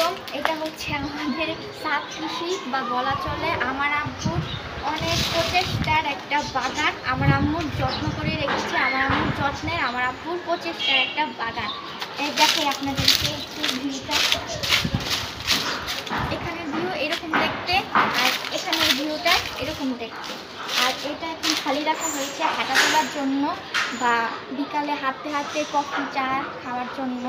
আলাইকুম। এটা হচ্ছে আমাদের সাত কৃষি বা বলা চলে আমার আব্বুর অনেক প্রচেষ্টার একটা বাগান। আমার আম্মুর যত্ন করে রেখেছে, আমার আম্মুর যত্নের আমার আব্বুর প্রচেষ্টার একটা বাগান। এই দেখে আপনাদেরকে একটু ভিউটা, এখানের ভিউ এরকম দেখতে আর এখানের ভিউটা এরকম দেখতে। আর এটা এখন খালি রাখা হয়েছে হাঁটা চলার জন্য বা বিকালে হাঁটতে হাঁটতে কফি চা খাওয়ার জন্য।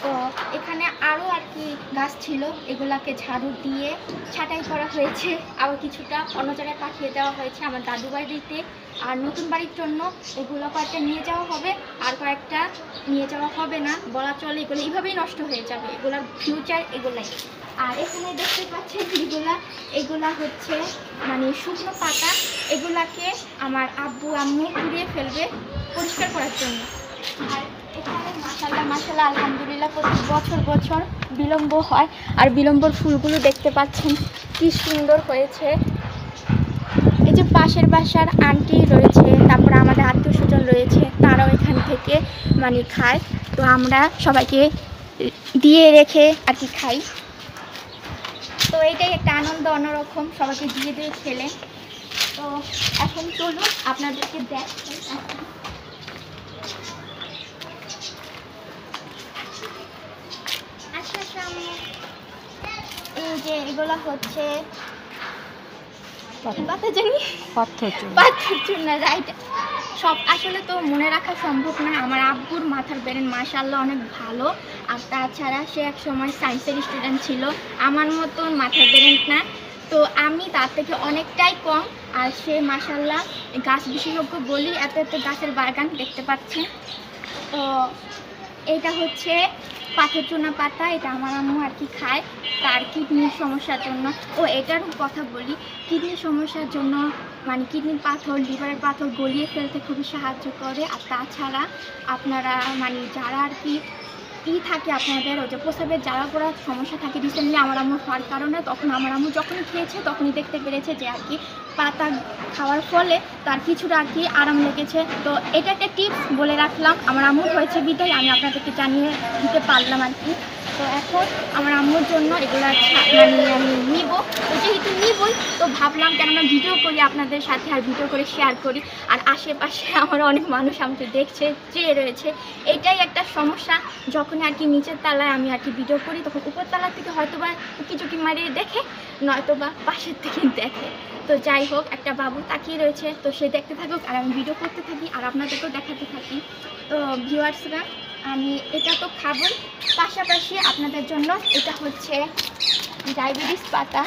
তো এখানে আরও আর কি গাছ ছিল, এগুলাকে ঝাড়ু দিয়ে ছাঁটাই করা হয়েছে, আবার কিছুটা অন্য জায়গায় পাঠিয়ে দেওয়া হয়েছে আমার দাদু বাড়িতে। আর নতুন বাড়ির জন্য এগুলো কয়েকটা নিয়ে যাওয়া হবে, আর কয়েকটা নিয়ে যাওয়া হবে না, বলা চলে এগুলো এইভাবেই নষ্ট হয়ে যাবে, এগুলোর ফিউচার এগুলাই। আর এখানে দেখতে পাচ্ছেন এগুলা হচ্ছে মানে শুকনো পাতা, এগুলাকে আমার আব্বু আম্মু পুড়িয়ে ফেলবে পরিষ্কার করার জন্য। আর এখানে মাশাআল্লাহ আলহামদুলিল্লাহ প্রতি বছর বিলম্ব হয়। আর বিলম্বর ফুলগুলো দেখতে পাচ্ছেন কি সুন্দর হয়েছে। এই যে পাশের বাসার আন্টি রয়েছে, তারপরে আমাদের আত্মীয় স্বজন রয়েছে, তারাও এখান থেকে মানে খায়। তো আমরা সবাইকে দিয়ে রেখে আর কি খাই। তো এইটাই একটা আনন্দ অন্যরকম, সবাইকে দিয়ে দিয়ে খেলে। তো এখন চলুন আপনাদেরকে দেখাই। এই যে এগুলো হচ্ছে পাথর চূর্ণ, রাইট। সব আসলে তো মনে রাখা সম্ভব না। আমার আব্বুর মাথার ব্রেন মাশাআল্লাহ অনেক ভালো। আর তাছাড়া সে এক সময় সায়েন্সের স্টুডেন্ট ছিল, আমার মতন মাথার ব্রেন না। তো আমি তার থেকে অনেকটাই কম। আর সে মাশাআল্লাহ গাছ বিশেষজ্ঞ বলি, এত এত গাছের বাগান দেখতে পাচ্ছেন। তো এটা হচ্ছে পাথর চুনা পাতা, এটা আমার আম্মু আর কি খায় তার কিডনির সমস্যার জন্য। ও এটার কথা বলি, কিডনির সমস্যার জন্য মানে কিডনির পাথর, লিভারের পাথর গলিয়ে ফেলতে খুবই সাহায্য করে। আর তাছাড়া আপনারা মানে যারা আর কি থাকে আপনাদের ওই যে প্রস্রাবের জ্বালা পোড়ার সমস্যা থাকে, রিসেন্টলি আমার আম্মু হওয়ার কারণে তখন আমার আম্মু যখনই খেয়েছে তখনই দেখতে পেরেছে যে আর কি পাতা খাওয়ার ফলে তার কিছুটা আর কি আরাম লেগেছে। তো এটা একটা টিপস বলে রাখলাম, আমার আম্মুর হয়েছে বিদায় আমি আপনাদেরকে জানিয়ে দিতে পারলাম আর কি। তো এখন আমার আম্মুর জন্য এগুলো মানে আমি নিব, তো যেহেতু নিবই তো ভাবলাম কেননা ভিডিও করি আপনাদের সাথে, আর ভিডিও করে শেয়ার করি। আর আশেপাশে আমার অনেক মানুষ আমাকে দেখছে, চেয়ে রয়েছে। এটাই একটা সমস্যা, যখন আর কি নিচের তলায় আমি আর কি ভিডিও করি তখন উপর তলা থেকে হয়তো বা চুকি মারিয়ে দেখে, নয়তো বা পাশের থেকে দেখে। তো যাই হোক, একটা বাবু তাকিয়ে রয়েছে, তো সে দেখতে থাকুক আর আমি ভিডিও করতে থাকি আর আপনাদেরকেও দেখাতে থাকি। তো ভিউয়ার্সরা, আমি এটা তো খাবই, পাশাপাশি আপনাদের জন্য এটা হচ্ছে ডায়াবেটিস পাতা,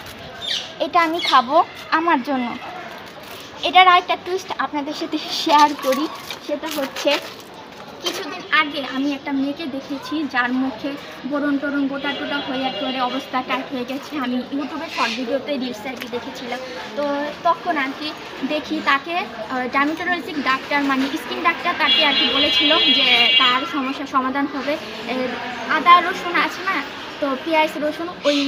এটা আমি খাবো আমার জন্য। এটার আরেকটা টুইস্ট আপনাদের সাথে শেয়ার করি, সেটা হচ্ছে কিছুদিন আগে আমি একটা মেয়েকে দেখেছি যার মুখে বরণ টরণ গোটা টোটা হয়ে একেবারে অবস্থা টাইট হয়ে গেছে। আমি ইউটিউবে শর্ট ভিডিওতে রিলস আর কি দেখেছিলাম। তো তখন আর কি দেখি তাকে ডার্মেটোলজিক ডাক্তার মানে স্কিন ডাক্তার তাকে আর কি বলেছিল যে তার সমস্যার সমাধান হবে আদা রসুন আছে না, তো পেঁয়াজ রসুন, ওই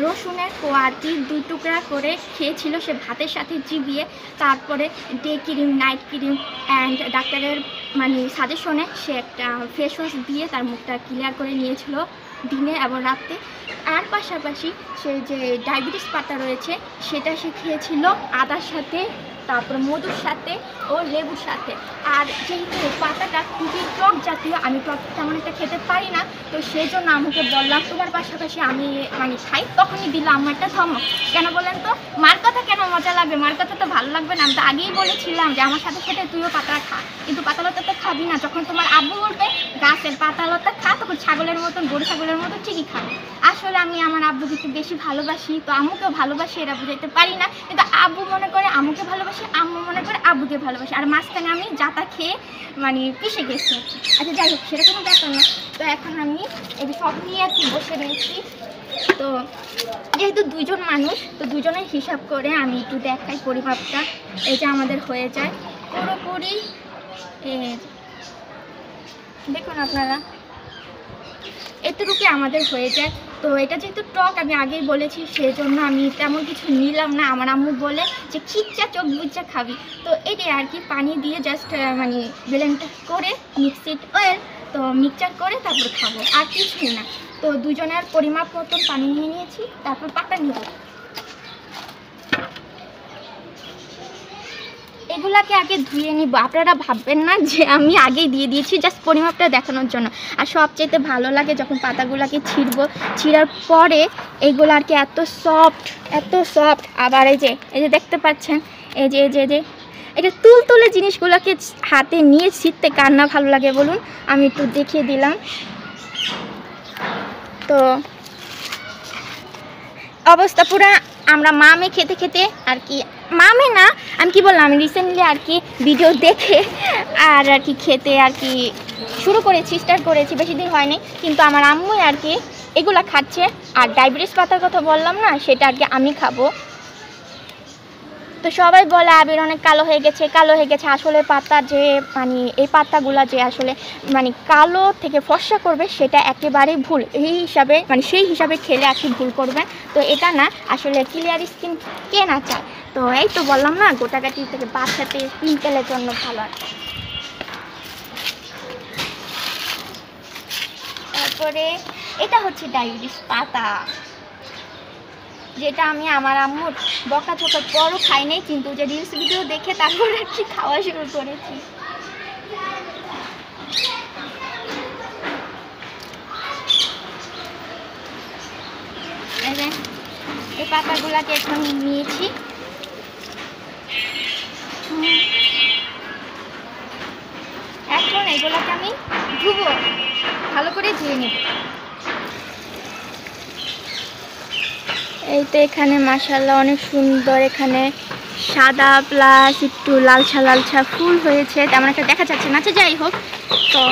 রসুনের আর কি 2 টুকরা করে খেয়েছিল সে ভাতের সাথে চিবিয়ে। তারপরে day cream, night cream and ডাক্তারের মানে সাজেশনে সে একটা ফেস ওয়াশ দিয়ে তার মুখটা ক্লিয়ার করে নিয়েছিল দিনে এবং রাতে। আর পাশাপাশি সে যে ডায়াবেটিস পাতা রয়েছে সেটা সে খেয়েছিল আদার সাথে, তারপরে মধুর সাথে ও লেবুর সাথে। আর যেহেতু পাতাটা খুবই টক জাতীয়, আমি টক তেমন একটা খেতে পারি না, তো সেই জন্য আমাকে বললাম তোমার পাশাপাশি আমি মানে খাই। তখনই দিলাম আমার একটা ধমক, কেন বলেন তো? মার কথা কেন মজা লাগবে, মার কথা তো ভালো লাগবে না। আমি তো আগেই বলেছিলাম যে আমার সাথে সাথে তুইও পাতা খা, কিন্তু পাতালতা তো খাবি না। যখন তোমার আব্বু বলবে গাছের পাতালতা খা, তখন ছাগলের মতন, গরু ছাগলের মতন ঠিকই খাবে। আসলে আমি আমার আব্বুকে একটু বেশি ভালোবাসি, তো আম্মুকেও ভালোবাসি, এরা বুঝাইতে পারি না। কিন্তু আব্বু মনে করে আম্মুকে ভালোবাসি, আম্মু মনে করে আব্বুকে ভালোবাসি, আর মাঝখানে আমি যাতা খেয়ে মানে পিষে গেছি। আচ্ছা যাই হোক, সেটা কোনো ব্যাপার না। তো এখন আমি এই সব নিয়ে আর কি বসে রয়েছি। তো যেহেতু 2 জন মানুষ, তো 2 জনের হিসাব করে আমি একটু দেখাই পরিমাপটা। এই যে আমাদের হয়ে যায় পুরোপুরি, দেখুন আপনারা এতটুকু আমাদের হয়ে যায়। তো এটা যেহেতু টক আমি আগেই বলেছি, সেই জন্য আমি তেমন কিছু নিলাম না। আমার আম্মু বলে যে খিচ্চা চোখ বুচ্চা খাবি, তো এটাই আর কি পানি দিয়ে জাস্ট মানে ব্লেন্ড করে মিক্সড অয়েল তো মিক্সচার করে তারপর খাবো, আর কিছুই না। তো দুজনের পরিমাপ মতন পানি নিয়ে নিয়েছি, তারপর পাতা নিব। এগুলাকে আগে ধুয়ে নিব। আপনারা ভাববেন না যে আমি আগেই দিয়ে দিয়েছি, জাস্ট পরিমাপটা দেখানোর জন্য। আর সবচেয়ে ভালো লাগে যখন পাতাগুলাকে ছিঁড়বো, ছিঁড়ার পরে এগুলো আর কি এত সফট। আবার এই যে দেখতে পাচ্ছেন, এই যে এটা তুলতুলে জিনিসগুলোকে হাতে নিয়ে ছিঁড়তে কার না ভালো লাগে বলুন। আমি একটু দেখিয়ে দিলাম। তো অবস্থা পুরা আমরা মামে খেতে আর কি, মামে না আমি কি বললাম, আমি রিসেন্টলি আর কি ভিডিও দেখে আর কি খেতে আর কি স্টার্ট করেছি, বেশি দিন হয়নি। কিন্তু আমার আম্মুই আর কি এগুলা খাচ্ছে। আর ডায়াবেটিস পাতার কথা বললাম না, সেটা আর কি আমি খাবো। তো সবাই বলে আবির অনেক কালো হয়ে গেছে। আসলে পাতা যে মানে এই পাতাগুলা যে আসলে মানে কালো থেকে ফর্সা করবে সেটা একেবারেই ভুল। সেই হিসাবে খেলে আর কি ভুল করবেন। তো এটা না, আসলে ক্লিয়ার স্কিন কে না চায়। তো এই তো বললাম না, গোটাকাটি থেকে বাচ্চাতে পিম্পলের জন্য ভালো আছে। তারপরে এটা হচ্ছে ডায়াবেটিস পাতা, যেটা আমি আমার আম্মুর বকাঝকার পরও খাই নাই, কিন্তু যে রিলস ভিডিও দেখে তারপর আর কি খাওয়া শুরু করেছি। এই পাতাগুলাকে এখন নিয়েছি। এখন এগুলোকে আমি ধুবো, ভালো করে ধুয়ে নেব। এই তো এখানে মাশাআল্লাহ অনেক সুন্দর, এখানে সাদা প্লাস একটু লালচা ফুল হয়েছে, তেমন একটা দেখা যাচ্ছে না। যাই হোক, তো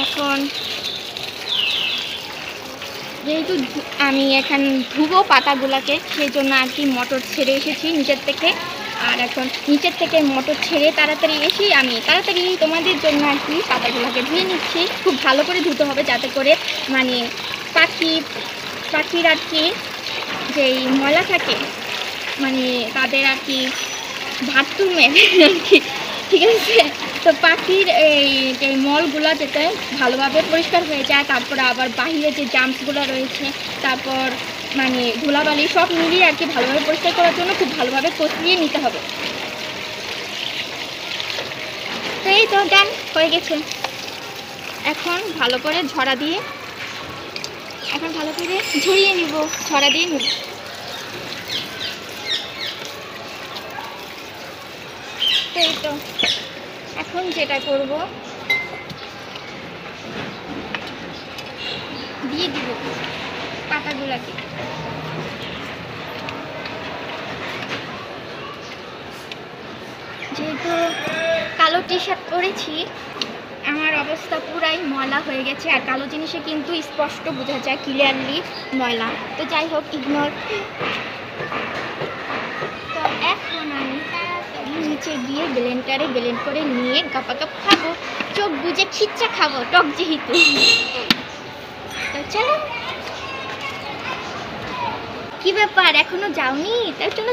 এখন যেহেতু আমি এখানে ধুবো পাতাগুলোকে, সেই জন্য আর কি মোটর ছেড়ে এসেছি নিচের থেকে। আর এখন নিচের থেকে মোটর ছেড়ে তাড়াতাড়ি এসে আমি তাড়াতাড়ি তোমাদের জন্য আর কি পাতাগুলোকে ধুয়ে নিচ্ছি। খুব ভালো করে ধুতে হবে, যাতে করে মানে পাখির আর কি যেই ময়লা থাকে, মানে তাদের আর কি বাথরুমে আর কি, ঠিক আছে। তো পাখির এই মলগুলো যাতে ভালোভাবে পরিষ্কার হয়ে যায়, তারপর আবার বাহিরে যে জাম্পসগুলো রয়েছে, তারপর মানে ধুলাবালি সব মিলিয়ে আর কি ভালোভাবে পরিষ্কার করার জন্য খুব ভালোভাবে কষিয়ে নিতে হবে। তো এই তো ডান হয়ে গেছে। এখন ভালো করে ঝরিয়ে নিব, ঝরা দিয়ে নিব। তো এই তো এখন যেটা করব, দিয়ে দিব পাতাগুলোকে। যেহেতু কালো টি শার্ট পরেছি, আমার অবস্থা পুরাই ময়লা হয়ে গেছে। আর কালো জিনিসে কিন্তু স্পষ্ট বোঝা যায়, ক্লিয়ারলি ময়লা। তো যাই হোক, ইগনোর। তো এখন আমি তাড়াতাড়ি নিচে গিয়ে ব্লেন্ডারে ব্লেন্ড করে নিয়ে কাপা কাপ খাবো, চোখ বুঝে খিচ্চা খাবো, টক যেহেতু। তো চলো, কি ব্যাপার এখনো যাওনি? তাই চলো।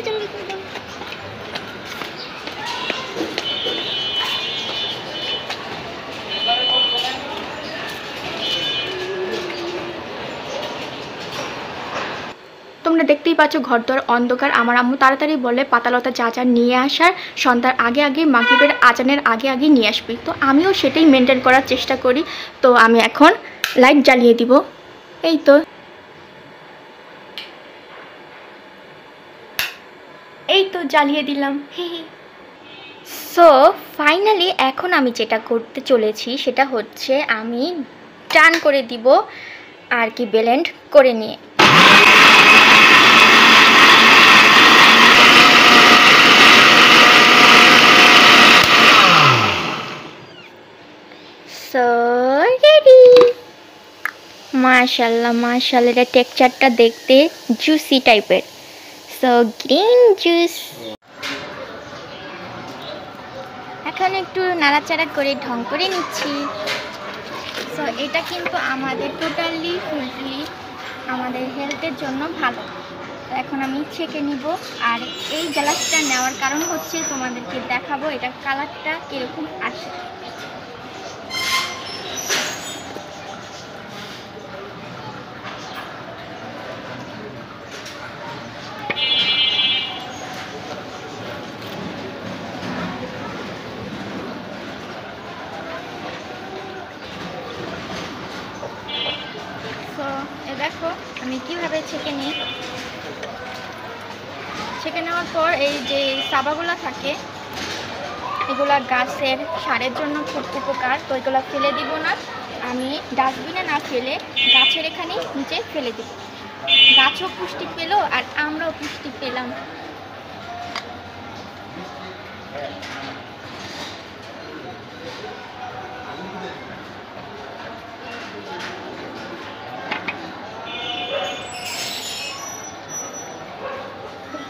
তোমরা দেখতেই পাচ্ছ ঘরদোর অন্ধকার। আমার আম্মু তাড়াতাড়ি বলে পাতালতা যা নিয়ে আসার সন্ধ্যার আগে মাগরিবের আজানের আগে নিয়ে আসবি। তো আমিও সেটাই মেনটেন করার চেষ্টা করি। তো আমি এখন লাইট জ্বালিয়ে দিব। এই তো জ্বালিয়ে দিলাম। সো ফাইনালি এখন আমি যেটা করতে চলেছি সেটা হচ্ছে আমি টান করে দিব আর কি ব্লেন্ড করে নিয়ে। So ready. মাশাআল্লাহ এটা টেক্সচারটা দেখতে জুসি টাইপের। So green juice. এখন একটু নাড়াচাড়া করে ঢং করে নিচ্ছি। সো এটা কিন্তু আমাদের টোটালি ফুললি আমাদের হেলথের জন্য ভালো। তো এখন আমি ছেঁকে নিব। আর এই গ্লাসটা নেওয়ার কারণ হচ্ছে তোমাদেরকে দেখাবো এটা কালারটা কীরকম আসে। দেখো আমি কিভাবে ছেঁকে নিই। ছেঁকে নেওয়ার পর এই যে সাবাগুলো থাকে এগুলা গাছের সারের জন্য খুব উপকার, তো এগুলো ফেলে দিব না, আমি ডাস্টবিনে না ফেলে গাছের এখানে নিচে ফেলে দিব। গাছও পুষ্টি পেল আর আমরাও পুষ্টি পেলাম।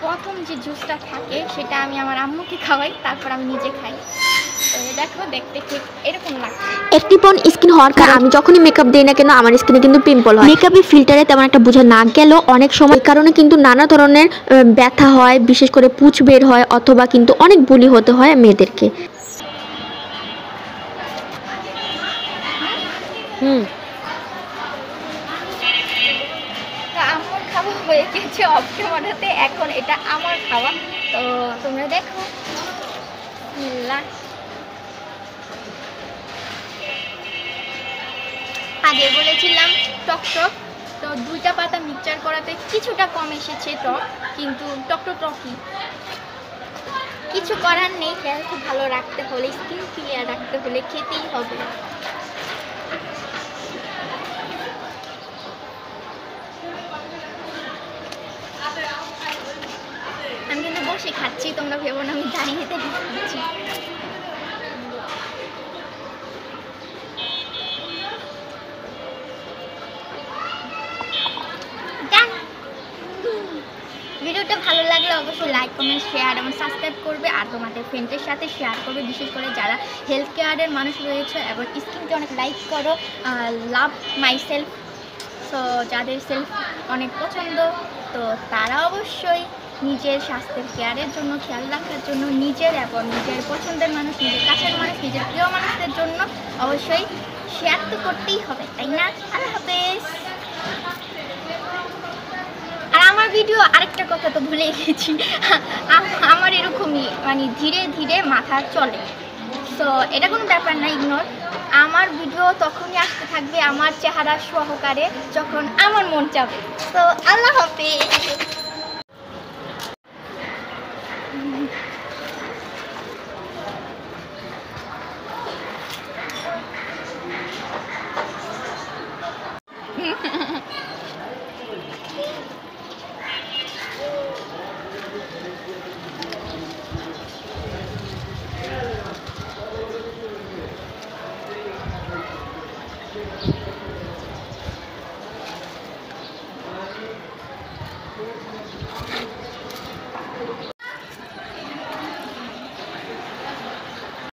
প্রথম যে জুসটা থাকে সেটা আমি আমার আম্মুকে খাওয়াই, তারপর আমি নিজে খাই। তো দেখো দেখতে ঠিক এরকম লাগে। অ্যাক্টিভ স্কিন হওয়ার কারণে আমি যখনই মেকআপ দিই না কেন আমার স্কিনে কিন্তু পিম্পল হয়। মেকআপের ফিল্টারে তেমন একটা বোঝা না গেলেও অনেক সময় এই কারণে কিন্তু নানা ধরনের ব্যথা হয়, বিশেষ করে পুঁজ বের হয় অথবা কিন্তু অনেক বুলি হতে হয় মেয়েদেরকে। আমার খাওয়া হয়ে গেছে অফ ক্যামেরাতে, এখন এটা আমার খাওয়া, তো তোমরা দেখো। আগে বলেছিলাম টক টক, তো 2টা পাতা মিক্সচার করাতে কিছুটা কম এসেছে টক, কিন্তু টকই। কিছু করার নেই, হেলথ ভালো রাখতে হলে, স্কিন ক্লিয়ার রাখতে হলে খেতেই হবে। আমি কিন্তু বসে খাচ্ছি, তোমরা ভেবো না আমি দাঁড়িয়ে খাচ্ছি। ভিডিওটা ভালো লাগলে অবশ্যই লাইক কমেন্ট শেয়ার এবং সাবস্ক্রাইব করবে, আর তোমাদের ফ্রেন্ডের সাথে শেয়ার করবে, বিশেষ করে যারা হেলথ কেয়ারের মানুষ রয়েছে এবং স্কিনকে অনেক লাইক করো। লাভ মাই সেলফ, সো যাদের সেলফ অনেক পছন্দ তো তারা অবশ্যই নিজের স্বাস্থ্যের কেয়ারের জন্য, খেয়াল রাখার জন্য নিজের এবং নিজের পছন্দের মানুষ, নিজের কাছের মানুষ, নিজের প্রিয় মানুষদের জন্য অবশ্যই শেয়ার তো করতেই হবে, তাই না? আল্লাহ হাফেজ। আর আমার ভিডিও আরেকটা কথা তো ভুলে গেছি, আমার এরকমই মানে ধীরে ধীরে মাথা চলে, তো এটা কোনো ব্যাপার না, ইগনোর। আমার ভিডিও তখনই আসতে থাকবে আমার চেহারা সহকারে যখন আমার মন চাবে। তো আল্লাহ হাফেজ।